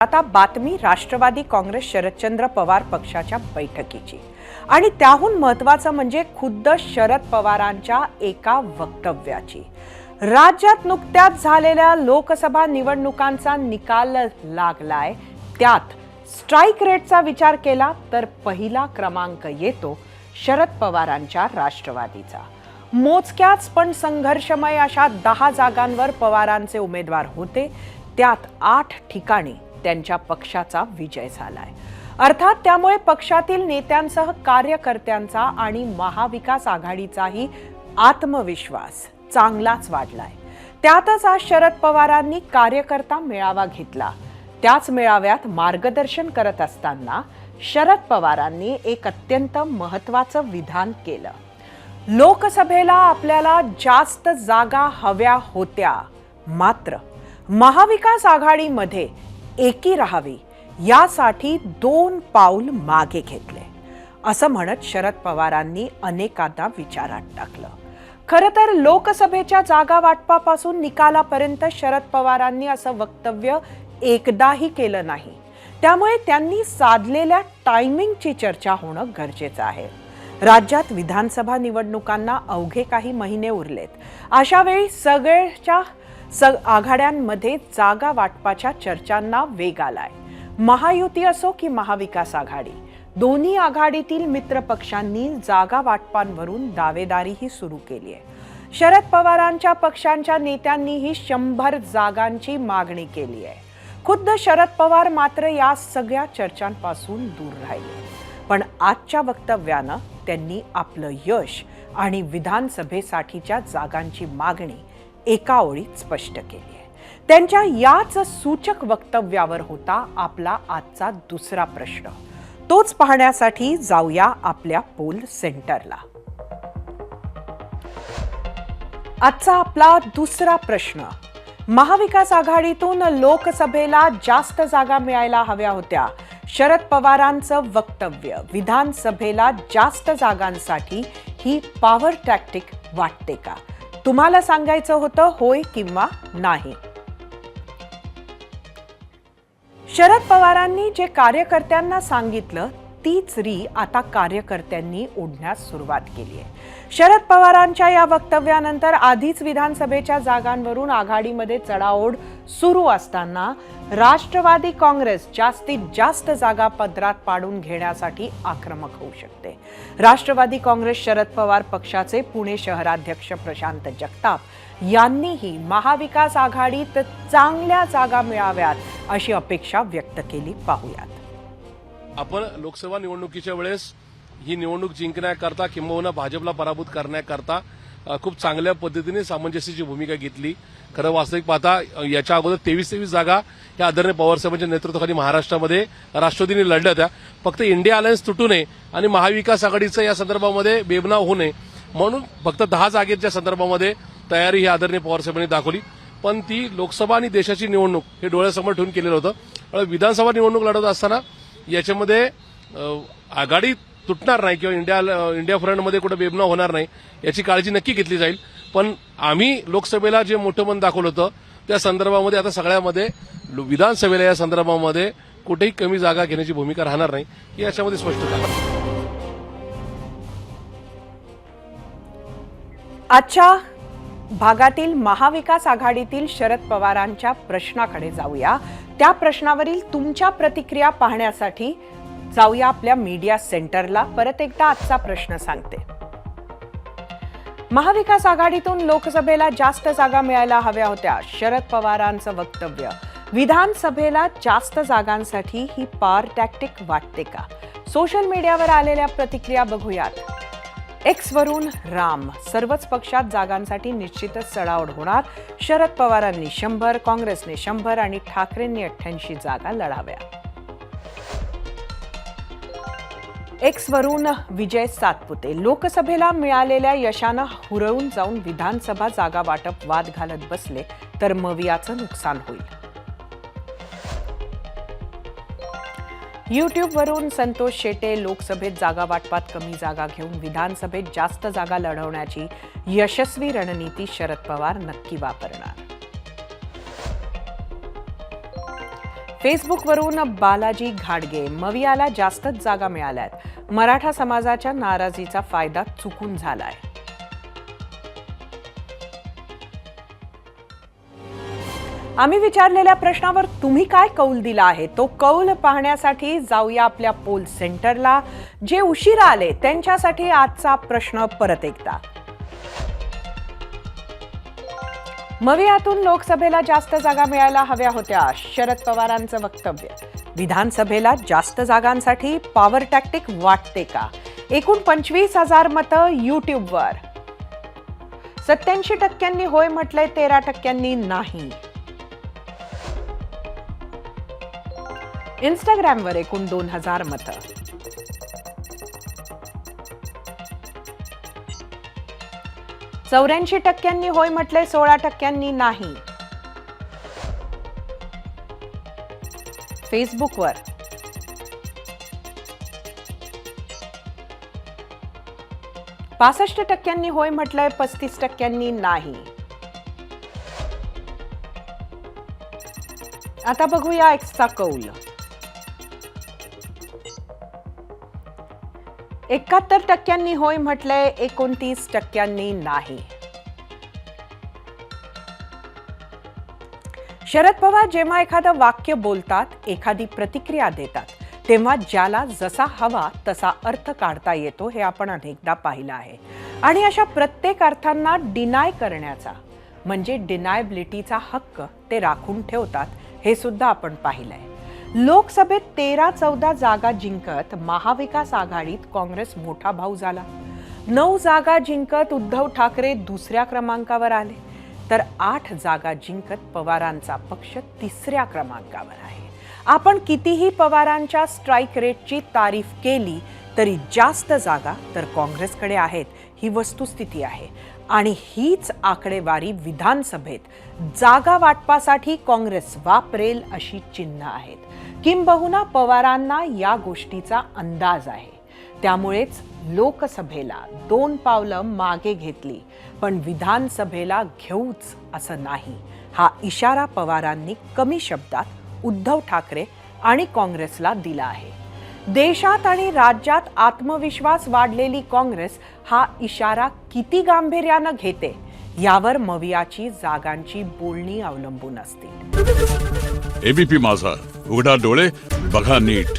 आता बातमी राष्ट्रवादी काँग्रेस शरदचंद्र पवार पक्षाच्या बैठकीची आणि त्याहून महत्त्वाचं म्हणजे खुद्द शरद पवारांच्या एका वक्तव्याची। राज्यात नुकत्याच झालेल्या लोकसभा निवडणुकांचा निकाल लागलाय। त्यात स्ट्राइक रेटचा विचार केला तर पहिला क्रमांक येतो शरद पवारांच्या राष्ट्रवादीचा। मोजक्याच पण संघर्षमय अशा 10 जागांवर पवारांचे उमेदवार होते, त्यात 8 ठिकाणी त्यांच्या पक्षाचा विजय झालाय। अर्थात त्यामुळे पक्षातील नेत्यांसह कार्यकर्त्यांचा आणि महाविकास आघाडीचाही आत्मविश्वास चांगलाच वाढलाय। त्यातच आज शरद पवारांनी कार्यकर्ता मेळावा घेतला। त्याच मेळाव्यात मार्गदर्शन करत असताना शरद पवारांनी एक अत्यंत महत्त्वाचं विधान केलं। लोकसभेला आपल्याला जास्त जागा हव्या होत्या, मात्र महाविकास आघाडीमध्ये एकी राहावी यासाठी 2 पाऊल मागे घेतले, असं म्हणत शरद पवारांनी अनेकांना विचारात टाकलं। खरं तर लोकसभेच्या जागा वाटपापासून निकालापर्यंत शरद पवारांनी असं वक्तव्य एकदाही केलं नाही। त्यामुळे त्यांनी साधलेल्या टायमिंगची चर्चा होणं गरजेचं आहे। राज्यात विधानसभा निवडणुकांना अवघे काही महिने उरलेत। अशा वेळी सगळ्याच्या आघाड्यांमध्ये जागा वाटपाच्या चर्चांना वेग आलाय। महायुती असो की महाविकास आघाडी, दोन्ही आघाडीतील मित्र पक्षांनी जागा वाटपांवरून दावेदारीही सुरू केली आहे। शरद पवारांच्या पक्षांच्या नेत्यांनीही 100 जागांची मागणी केली आहे। खुद्द शरद पवार मात्र या सगळ्या चर्चांपासून दूर राहिले, पण आजच्या वक्तव्यानं त्यांनी आपलं यश आणि विधानसभेसाठीच्या जागांची मागणी एका ओळीत स्पष्ट केली आहे। त्यांच्या याच सूचक वक्तव्यावर होता आपला आजचा दुसरा प्रश्न। तोच पाहण्यासाठी जाऊया आपल्या पोल सेंटरला। आजचा आपला दुसरा प्रश्न, महाविकास आघाडीतून लोकसभेला जास्त जागा मिळायला हव्या होत्या। शरद पवारांचं वक्तव्य विधानसभेला जास्त जागांसाठी ही पॉवर टॅक्टिक वाटते का? तुम्हाला सांगायचं होतं होय किंवा नाही। शरद पवारांनी जे कार्यकर्त्यांना सांगितलं तीच री आता कार्यकर्त्यांनी ओढण्यास सुरुवात केली आहे। शरद पवारांच्या या वक्तव्यानंतर आधीच विधानसभेच्या जागांवरून आघाडीमध्ये चढाओढ सुरू असताना राष्ट्रवादी काँग्रेस जास्तीत जास्त जागा पदरात पाडून घेण्यासाठी आक्रमक होऊ शकते। राष्ट्रवादी काँग्रेस शरद पवार पक्षाचे पुणे शहराध्यक्ष प्रशांत जगताप यांनीही महाविकास आघाडीत चांगल्या जागा मिळाव्यात अशी अपेक्षा व्यक्त केली। पाहूयात। आपण लोकसभा निवडणुकीच्या वेळेस ही निवडणूक जिंकण्याकरता किंबहुना भाजपला पराभूत करण्याकरता खूप चांगल्या पद्धतीने सामंजस्याची भूमिका घेतली। खरं वास्तविक पाहता याच्या अगोदर 23 जागा या आदरणीय पवारसाहेबांच्या नेतृत्वाखाली महाराष्ट्रामध्ये राष्ट्रवादीने लढल्या होत्या। फक्त इंडिया अलायन्स तुटू नये आणि महाविकास आघाडीचं या संदर्भामध्ये बेबनाव होऊ नये म्हणून फक्त 10 जागेच्या संदर्भामध्ये तयारी ही आदरणीय पवारसाहेबांनी दाखवली, पण ती लोकसभा आणि देशाची निवडणूक हे डोळ्यासमोर ठेवून केलेलं होतं। विधानसभा निवडणूक लढत असताना याच्यामध्ये आघाडी तुटणार नाही किंवा इंडिया फ्रंटमध्ये कुठे बेबनाव होणार नाही याची काळजी नक्की घेतली जाईल। पण आम्ही लोकसभेला जे मोठं मन दाखवलं होतं त्या संदर्भामध्ये आता सगळ्यामध्ये विधानसभेला या संदर्भामध्ये कुठेही कमी जागा घेण्याची भूमिका राहणार नाही ही याच्यामध्ये स्पष्टता आहे। आजच्या भागातील महाविकास आघाडीतील शरद पवारांच्या प्रश्नाकडे जाऊया। त्या प्रश्नावरील तुमच्या प्रतिक्रिया पाहण्यासाठी जाऊया आपल्या मीडिया सेंटरला। परत एकदा आजचा प्रश्न सांगते, महाविकास आघाडीतून लोकसभेला जास्त जागा मिळायला हव्या होत्या। शरद पवारांचं वक्तव्य विधानसभेला जास्त जागांसाठी ही पॉवर टॅक्टिक वाटते का? सोशल मीडियावर आलेल्या प्रतिक्रिया बघूयात। एक्स वरून राम, सर्वच पक्षात जागांसाठी निश्चितच चढाओढ होणार। शरद पवारांनी 100, काँग्रेसने 100 आणि ठाकरेंनी 88 जागा लढाव्या। एक्स वरून विजय सातपुते, लोकसभेला मिळालेल्या यशानं हुरळून जाऊन विधानसभा जागा वाटप वाद घालत बसले तर मवियाचं नुकसान होईल। यूट्यूबवरून संतोष शेटे, लोकसभेत जागा वाटपात कमी जागा घेऊन विधानसभेत जास्त जागा लढवण्याची यशस्वी रणनीती शरद पवार नक्की वापरणार। फेसबुकवरून बालाजी घाडगे, मवियाला जास्तच जागा मिळाल्यात, मराठा समाजाच्या नाराजीचा फायदा चुकून झालाय. आम्ही विचारलेल्या प्रश्नावर तुम्ही काय कौल दिला आहे, तो कौल पाहण्यासाठी जाऊया आपल्या पोल सेंटरला. जे उशिरा आले त्यांच्यासाठी आजचा प्रश्न परत एकदा. मवियातून लोकसभेला जास्त जागा मिळायला हव्या होत्या, शरद पवारांचं वक्तव्य. विधानसभेला जास्त जागांसाठी पॉवर टॅक्टिक वाटते का? एकूण 25,000 मतं युट्यूबवर. 87% होय म्हटलंय, 13% नाही. इंस्टाग्रामवर एकूण 2,000 मतं. चौऱ्याऐंशी 84% होय म्हटलंय, 16% नाही. फेसबुकवर 65% होय म्हटलंय, 35% नाही. आता बघूया एक्सचा कौल. 71% होय म्हटलंय, 29% नाही. शरद पवार जेव्हा एखादं वाक्य बोलतात, एखादी प्रतिक्रिया देतात, तेव्हा ज्याला जसा हवा तसा अर्थ काढता येतो हे आपण अनेकदा पाहिलं आहे. आणि अशा प्रत्येक अर्थांना डिनाय करण्याचा म्हणजे डिनायबिलिटीचा हक्क ते राखून ठेवतात, हे सुद्धा आपण पाहिलंय. लोकसभेत 13-14 जागा जिंकत महाविकास आघाडीत काँग्रेस मोठा भाऊ झाला. 9 जागा जिंकत उद्धव ठाकरे दुसऱ्या क्रमांकावर आले, तर 8 जागा जिंकत पवारांचा पक्ष तिसऱ्या क्रमांकावर आहे. आपण कितीही पवारांच्या स्ट्राईक रेटची तारीफ केली तरी जास्त जागा तर काँग्रेसकडे आहेत, ही वस्तुस्थिती आहे. आणि हीच आकडेवारी विधानसभेत जागा वाटपासाठी काँग्रेस वापरेल अशी चिन्ह आहेत. किंबहुना पवारांना या गोष्टीचा अंदाज आहे. त्यामुळेच लोकसभेला 2 पावलं मागे घेतली, पण विधानसभेला घेऊच असं नाही, हा इशारा पवारांनी कमी शब्दात उद्धव ठाकरे आणि काँग्रेसला दिला आहे. देशात आणि राज्यात आत्मविश्वास वाढलेली काँग्रेस हा इशारा किती गांभीर्यानं घेते यावर मवियाची जागांची बोलणी अवलंबून असतील. एबीपी माझा, उघडा डोळे बघा नीट.